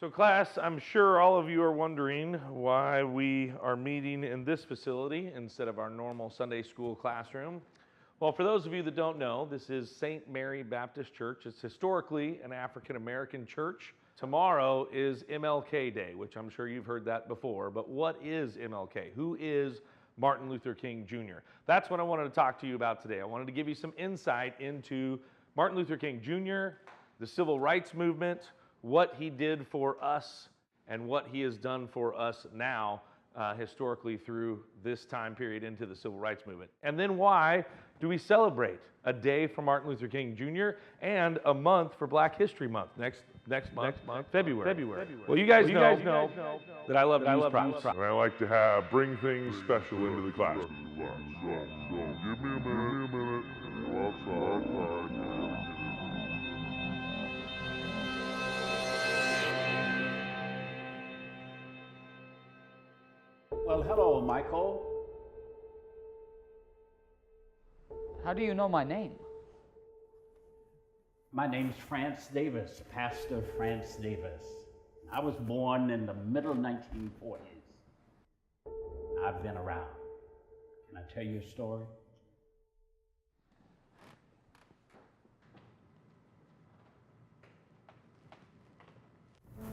So class, I'm sure all of you are wondering why we are meeting in this facility instead of our normal Sunday school classroom. Well, for those of you that don't know, this is St. Mary Baptist Church. It's historically an African American church. Tomorrow is MLK Day, which I'm sure you've heard that before, but what is MLK? Who is Martin Luther King Jr.? That's what I wanted to talk to you about today. I wanted to give you some insight into Martin Luther King Jr., the civil rights movement, what he did for us and what he has done for us now historically through this time period into the civil rights movement. And then why do we celebrate a day for Martin Luther King Jr. and a month for Black History Month next month, February. Well, you guys know that I love to use props. And I like to bring things special into the class. So give me a minute. Go outside. Well, hello, Michael. How do you know my name? My name's France Davis, Pastor France Davis. I was born in the middle 1940s. I've been around. Can I tell you a story?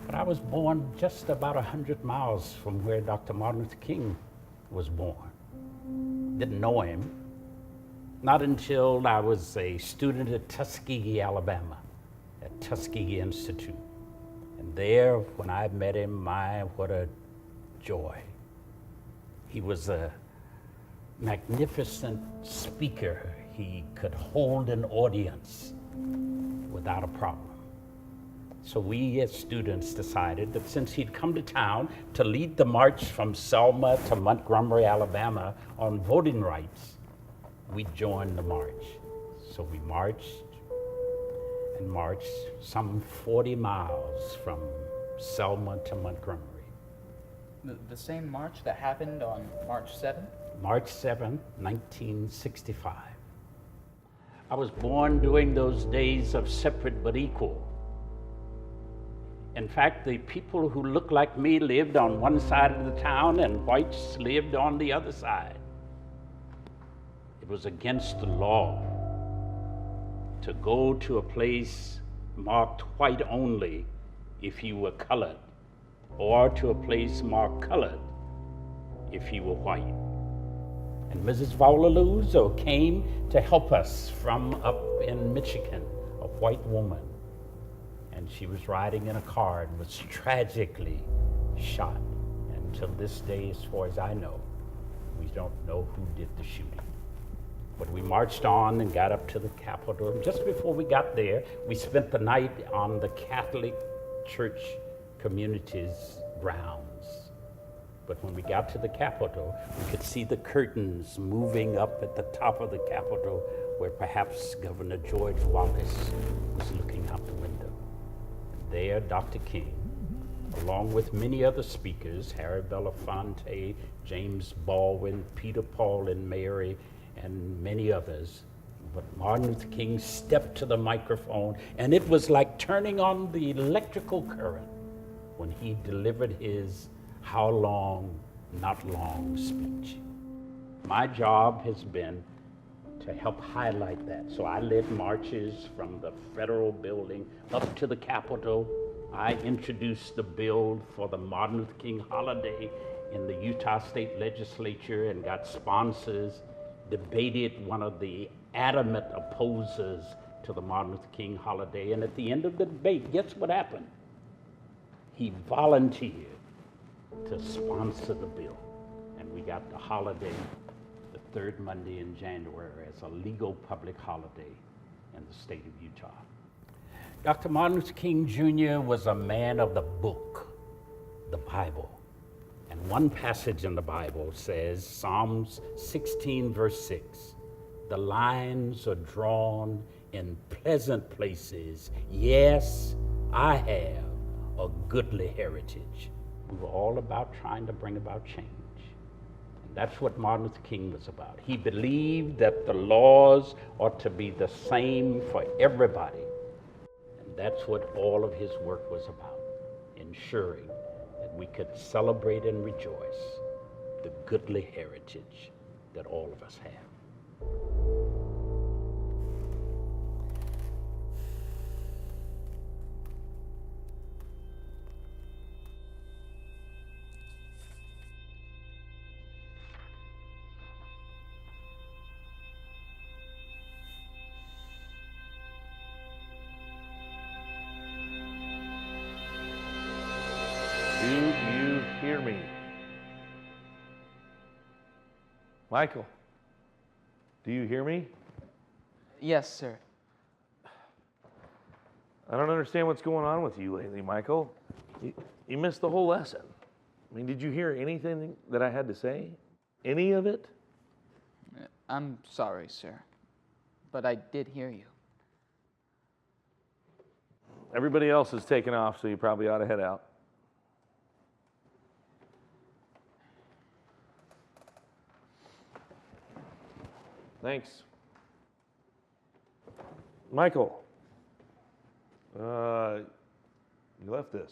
But I was born just about 100 miles from where Dr. Martin Luther King was born. Didn't know him. Not until I was a student at Tuskegee, Alabama, at Tuskegee Institute. And there, when I met him, what a joy. He was a magnificent speaker. He could hold an audience without a problem. So we as students decided that since he'd come to town to lead the march from Selma to Montgomery, Alabama on voting rights, we'd join the march. So we marched some 40 miles from Selma to Montgomery. The same march that happened on March 7th? March 7, 1965. I was born during those days of separate but equal. In fact, the people who looked like me lived on one side of the town and whites lived on the other side. It was against the law to go to a place marked white only if you were colored, or to a place marked colored if you were white. And Mrs. Vaulaluzo came to help us from up in Michigan, a white woman. And she was riding in a car and was tragically shot. And until this day, as far as I know, we don't know who did the shooting. But we marched on and got up to the Capitol. And just before we got there, we spent the night on the Catholic Church community's grounds. But when we got to the Capitol, we could see the curtains moving up at the top of the Capitol, where perhaps Governor George Wallace was looking out the window. There, Dr. King, along with many other speakers, Harry Belafonte, James Baldwin, Peter, Paul, and Mary, and many others. But Martin Luther King stepped to the microphone, and it was like turning on the electrical current when he delivered his "How long, not long" speech. My job has been to help highlight that. So I led marches from the federal building up to the Capitol. I introduced the bill for the Martin Luther King holiday in the Utah State Legislature and got sponsors, debated one of the adamant opposers to the Martin Luther King holiday. And at the end of the debate, guess what happened? He volunteered to sponsor the bill. And we got the holiday the third Monday in January as a legal public holiday in the state of Utah. Dr. Martin Luther King Jr. was a man of the book, the Bible. And one passage in the Bible says, Psalms 16, verse 6, "The lines are drawn in pleasant places. Yes, I have a goodly heritage." We were all about trying to bring about change. That's what Martin Luther King was about. He believed that the laws ought to be the same for everybody. And that's what all of his work was about. ensuring that we could celebrate and rejoice the goodly heritage that all of us have. Do you hear me? Michael, do you hear me? Yes, sir. I don't understand what's going on with you lately, Michael. You missed the whole lesson. I mean, did you hear anything that I had to say? Any of it? I'm sorry, sir. But I did hear you. Everybody else is taken off, so you probably ought to head out. Thanks. Michael, you left this.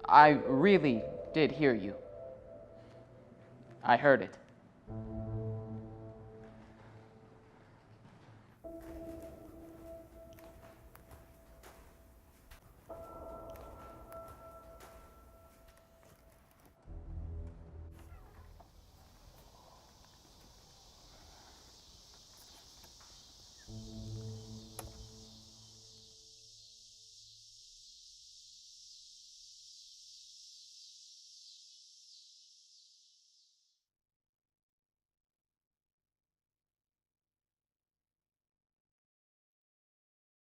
I really did hear you. I heard it.